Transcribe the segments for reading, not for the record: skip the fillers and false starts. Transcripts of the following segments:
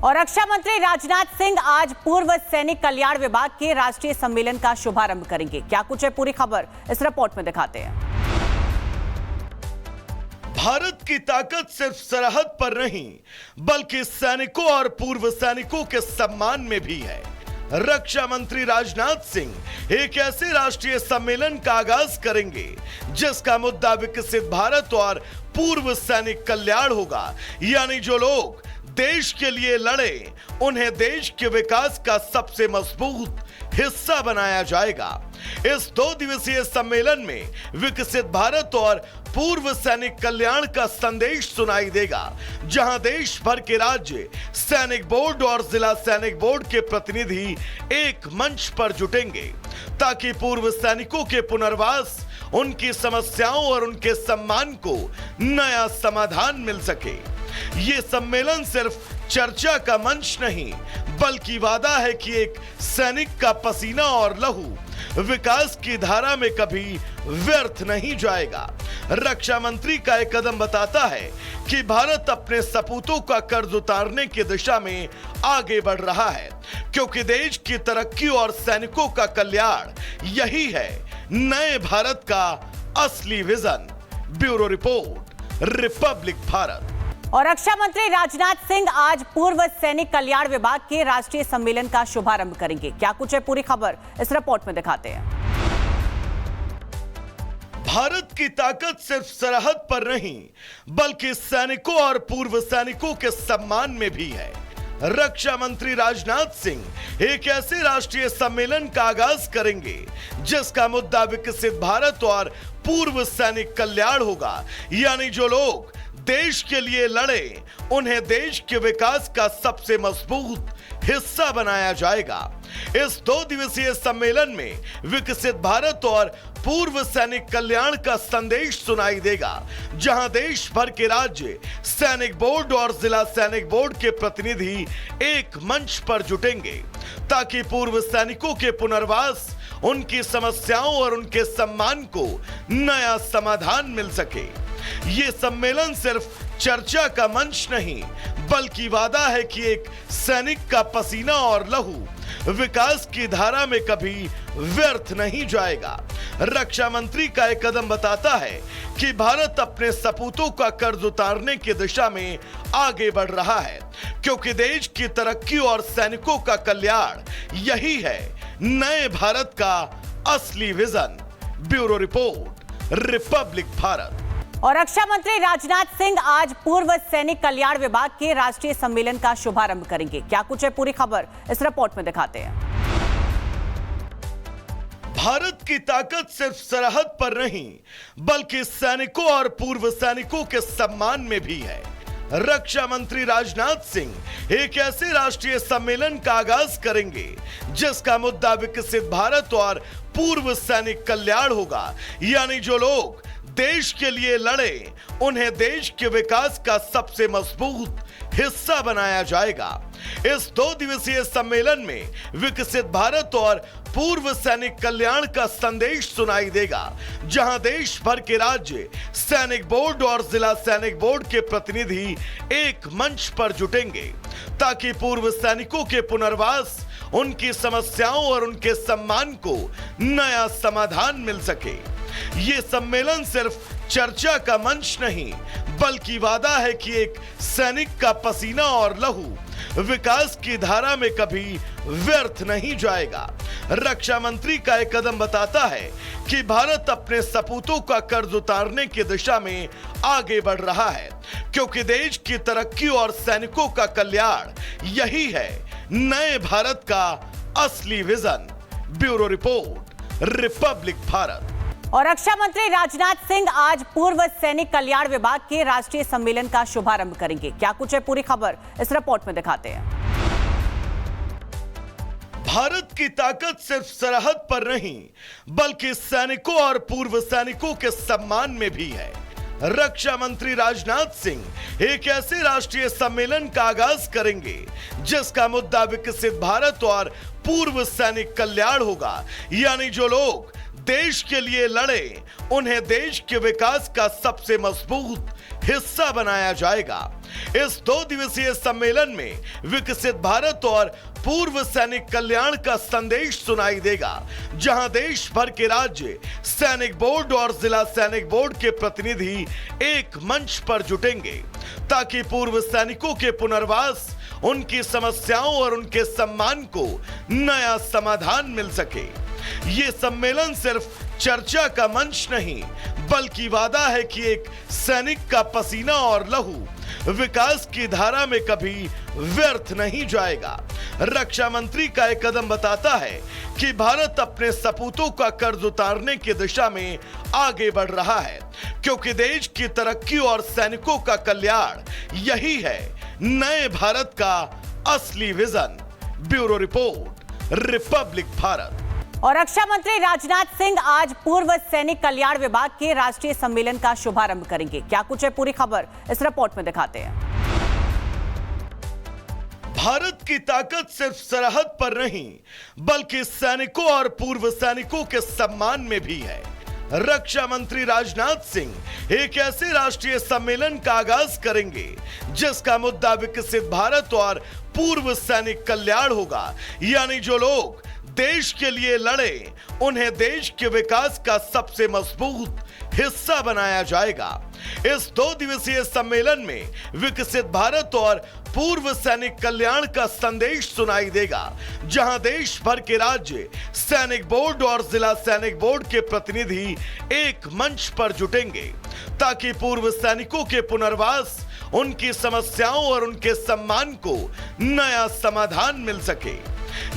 और रक्षा मंत्री राजनाथ सिंह आज पूर्व सैनिक कल्याण विभाग के राष्ट्रीय सम्मेलन का शुभारंभ करेंगे। क्या कुछ है पूरी खबर इस रिपोर्ट में दिखाते हैं। भारत की ताकत सिर्फ सरहद पर नहीं बल्कि सैनिकों और पूर्व सैनिकों के सम्मान में भी है। रक्षा मंत्री राजनाथ सिंह एक ऐसे राष्ट्रीय सम्मेलन का आगाज करेंगे जिसका मुद्दा विकसित भारत और पूर्व सैनिक कल्याण होगा, यानी जो लोग देश के लिए लड़े उन्हें देश के विकास का सबसे मजबूत हिस्सा बनाया जाएगा। इस 2 दिवसीय सम्मेलन में विकसित भारत और पूर्व सैनिक कल्याण का संदेश सुनाई देगा, जहां देश भर के राज्य सैनिक बोर्ड और जिला सैनिक बोर्ड के प्रतिनिधि एक मंच पर जुटेंगे ताकि पूर्व सैनिकों के पुनर्वास, उनकी समस्याओं और उनके सम्मान को नया समाधान मिल सके। ये सम्मेलन सिर्फ चर्चा का मंच नहीं बल्कि वादा है कि एक सैनिक का पसीना और लहू विकास की धारा में कभी व्यर्थ नहीं जाएगा। रक्षा मंत्री का एक कदम बताता है कि भारत अपने सपूतों का कर्ज उतारने की दिशा में आगे बढ़ रहा है, क्योंकि देश की तरक्की और सैनिकों का कल्याण यही है नए भारत का असली vision. Bureau report, Republic Bharat. और रक्षा मंत्री राजनाथ सिंह आज पूर्व सैनिक कल्याण विभाग के राष्ट्रीय सम्मेलन का शुभारंभ करेंगे। क्या कुछ है पूरी खबर इस रिपोर्ट में दिखाते हैं। भारत की ताकत सिर्फ सरहद पर नहीं बल्कि सैनिकों और पूर्व सैनिकों के सम्मान में भी है। रक्षा मंत्री राजनाथ सिंह एक ऐसे राष्ट्रीय सम्मेलन का आगाज करेंगे जिसका मुद्दा विकसित भारत और पूर्व सैनिक कल्याण होगा, यानी जो लोग देश के लिए लड़े उन्हें देश के विकास का सबसे मजबूत हिस्सा बनाया जाएगा। इस 2 दिवसीय सम्मेलन में विकसित भारत और पूर्व सैनिक कल्याण का संदेश सुनाई देगा, जहां देश भर के राज्य सैनिक बोर्ड और जिला सैनिक बोर्ड के प्रतिनिधि एक मंच पर जुटेंगे ताकि पूर्व सैनिकों के पुनर्वास, उनकी समस्याओं और उनके सम्मान को नया समाधान मिल सके। ये सम्मेलन सिर्फ चर्चा का मंच नहीं बल्कि वादा है कि एक सैनिक का पसीना और लहू विकास की धारा में कभी व्यर्थ नहीं जाएगा। रक्षा मंत्री का एक कदम बताता है कि भारत अपने सपूतों का कर्ज उतारने की दिशा में आगे बढ़ रहा है, क्योंकि देश की तरक्की और सैनिकों का कल्याण यही है नए भारत का असली vision. Bureau report, Republic Bharat. और रक्षा मंत्री राजनाथ सिंह आज पूर्व सैनिक कल्याण विभाग के राष्ट्रीय सम्मेलन का शुभारंभ करेंगे। क्या कुछ है पूरी खबर इस रिपोर्ट में दिखाते हैं। भारत की ताकत सिर्फ सरहद पर नहीं बल्कि सैनिकों और पूर्व सैनिकों के सम्मान में भी है। रक्षा मंत्री राजनाथ सिंह एक ऐसे राष्ट्रीय सम्मेलन का आगाज करेंगे जिसका मुद्दा विकसित भारत और पूर्व सैनिक कल्याण होगा, यानी जो लोग देश के लिए लड़े उन्हें देश के विकास का सबसे मजबूत हिस्सा बनाया जाएगा। इस 2 दिवसीय सम्मेलन में विकसित भारत और पूर्व सैनिक कल्याण का संदेश सुनाई देगा, जहां देश भर के राज्य सैनिक बोर्ड और जिला सैनिक बोर्ड के प्रतिनिधि एक मंच पर जुटेंगे ताकि पूर्व सैनिकों के पुनर्वास, उनकी समस्याओं और उनके सम्मान को नया समाधान मिल सके। ये सम्मेलन सिर्फ चर्चा का मंच नहीं बल्कि वादा है कि एक सैनिक का पसीना और लहू विकास की धारा में कभी व्यर्थ नहीं जाएगा। रक्षा मंत्री का एक कदम बताता है कि भारत अपने सपूतों का कर्ज उतारने की दिशा में आगे बढ़ रहा है, क्योंकि देश की तरक्की और सैनिकों का कल्याण यही है नए भारत का असली vision. Bureau report, Republic Bharat. और रक्षा मंत्री राजनाथ सिंह आज पूर्व सैनिक कल्याण विभाग के राष्ट्रीय सम्मेलन का शुभारंभ करेंगे। क्या कुछ है पूरी खबर इस रिपोर्ट में दिखाते हैं। भारत की ताकत सिर्फ सरहद पर नहीं बल्कि सैनिकों और पूर्व सैनिकों के सम्मान में भी है। रक्षा मंत्री राजनाथ सिंह एक ऐसे राष्ट्रीय सम्मेलन का आगाज करेंगे जिसका मुद्दा विकसित भारत और पूर्व सैनिक कल्याण होगा, यानी जो लोग देश के लिए लड़े उन्हें देश के विकास का सबसे मजबूत हिस्सा बनाया जाएगा। इस 2 दिवसीय सम्मेलन में विकसित भारत और पूर्व सैनिक कल्याण का संदेश सुनाई देगा, जहां देश भर के राज्य सैनिक बोर्ड और जिला सैनिक बोर्ड के प्रतिनिधि एक मंच पर जुटेंगे ताकि पूर्व सैनिकों के पुनर्वास, उनकी समस्याओं और उनके सम्मान को नया समाधान मिल सके। ये सम्मेलन सिर्फ चर्चा का मंच नहीं, बल्कि वादा है कि एक सैनिक का पसीना और लहू विकास की धारा में कभी व्यर्थ नहीं जाएगा। रक्षा मंत्री का एक कदम बताता है कि भारत अपने सपूतों का कर्ज उतारने की दिशा में आगे बढ़ रहा है, क्योंकि देश की तरक्की और सैनिकों का कल्याण यही है नए भारत का असली vision. Bureau report, Republic Bharat. और रक्षा मंत्री राजनाथ सिंह आज पूर्व सैनिक कल्याण विभाग के राष्ट्रीय सम्मेलन का शुभारंभ करेंगे। क्या कुछ है पूरी खबर इस रिपोर्ट में दिखाते हैं। भारत की ताकत सिर्फ सरहद पर नहीं, बल्कि सैनिकों और पूर्व सैनिकों के सम्मान में भी है। रक्षा मंत्री राजनाथ सिंह एक ऐसे राष्ट्रीय सम्मेलन का आगाज करेंगे जिसका मुद्दा विकसित भारत और पूर्व सैनिक कल्याण होगा, यानी जो लोग देश के लिए लड़े उन्हें देश के विकास का सबसे मजबूत हिस्सा बनाया जाएगा। इस 2 दिवसीय सम्मेलन में विकसित भारत और पूर्व सैनिक कल्याण का संदेश सुनाई देगा, जहां देश भर के राज्य सैनिक बोर्ड और जिला सैनिक बोर्ड के प्रतिनिधि एक मंच पर जुटेंगे ताकि पूर्व सैनिकों के पुनर्वास, उनकी समस्याओं और उनके सम्मान को नया समाधान मिल सके।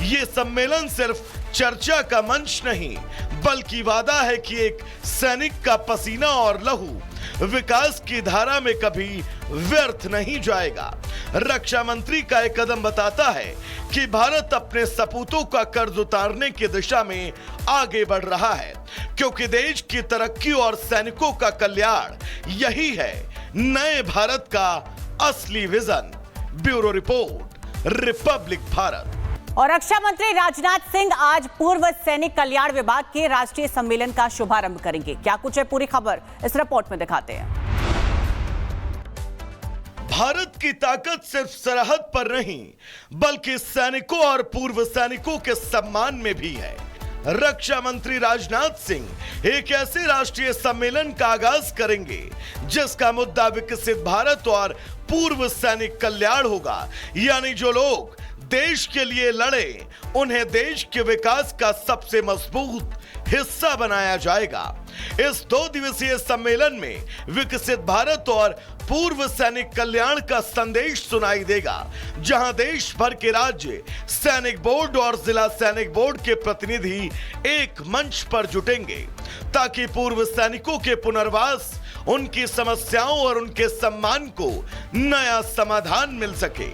ये सम्मेलन सिर्फ चर्चा का मंच नहीं, बल्कि वादा है कि एक सैनिक का पसीना और लहू विकास की धारा में कभी व्यर्थ नहीं जाएगा। रक्षा मंत्री का एक कदम बताता है कि भारत अपने सपूतों का कर्ज उतारने की दिशा में आगे बढ़ रहा है, क्योंकि देश की तरक्की और सैनिकों का कल्याण यही है नए भारत का असली vision. Bureau report, Republic Bharat. और रक्षा मंत्री राजनाथ सिंह आज पूर्व सैनिक कल्याण विभाग के राष्ट्रीय सम्मेलन का शुभारंभ करेंगे। क्या कुछ है पूरी खबर इस रिपोर्ट में दिखाते हैं। भारत की ताकत सिर्फ सरहद पर नहीं, बल्कि सैनिकों और पूर्व सैनिकों के सम्मान में भी है। रक्षा मंत्री राजनाथ सिंह एक ऐसे राष्ट्रीय सम्मेलन का आगाज करेंगे जिसका मुद्दा विकसित भारत और पूर्व सैनिक कल्याण होगा, यानी जो लोग देश के लिए लड़े उन्हें देश के विकास का सबसे मजबूत हिस्सा बनाया जाएगा। इस 2 दिवसीय सम्मेलन में विकसित भारत और पूर्व सैनिक कल्याण का संदेश सुनाई देगा, जहां देश भर के राज्य सैनिक बोर्ड और जिला सैनिक बोर्ड के प्रतिनिधि एक मंच पर जुटेंगे ताकि पूर्व सैनिकों के पुनर्वास, उनकी समस्याओं और उनके सम्मान को नया समाधान मिल सके।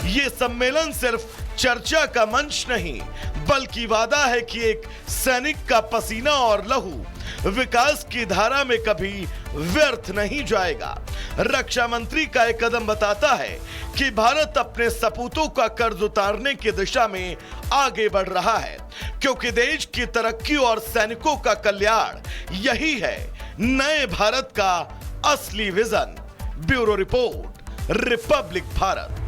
ये सम्मेलन सिर्फ चर्चा का मंच नहीं, बल्कि वादा है कि एक सैनिक का पसीना और लहू विकास की धारा में कभी व्यर्थ नहीं जाएगा। रक्षा मंत्री का एक कदम बताता है कि भारत अपने सपूतों का कर्ज उतारने की दिशा में आगे बढ़ रहा है, क्योंकि देश की तरक्की और सैनिकों का कल्याण यही है नए भारत का असली vision. Bureau report, Republic Bharat.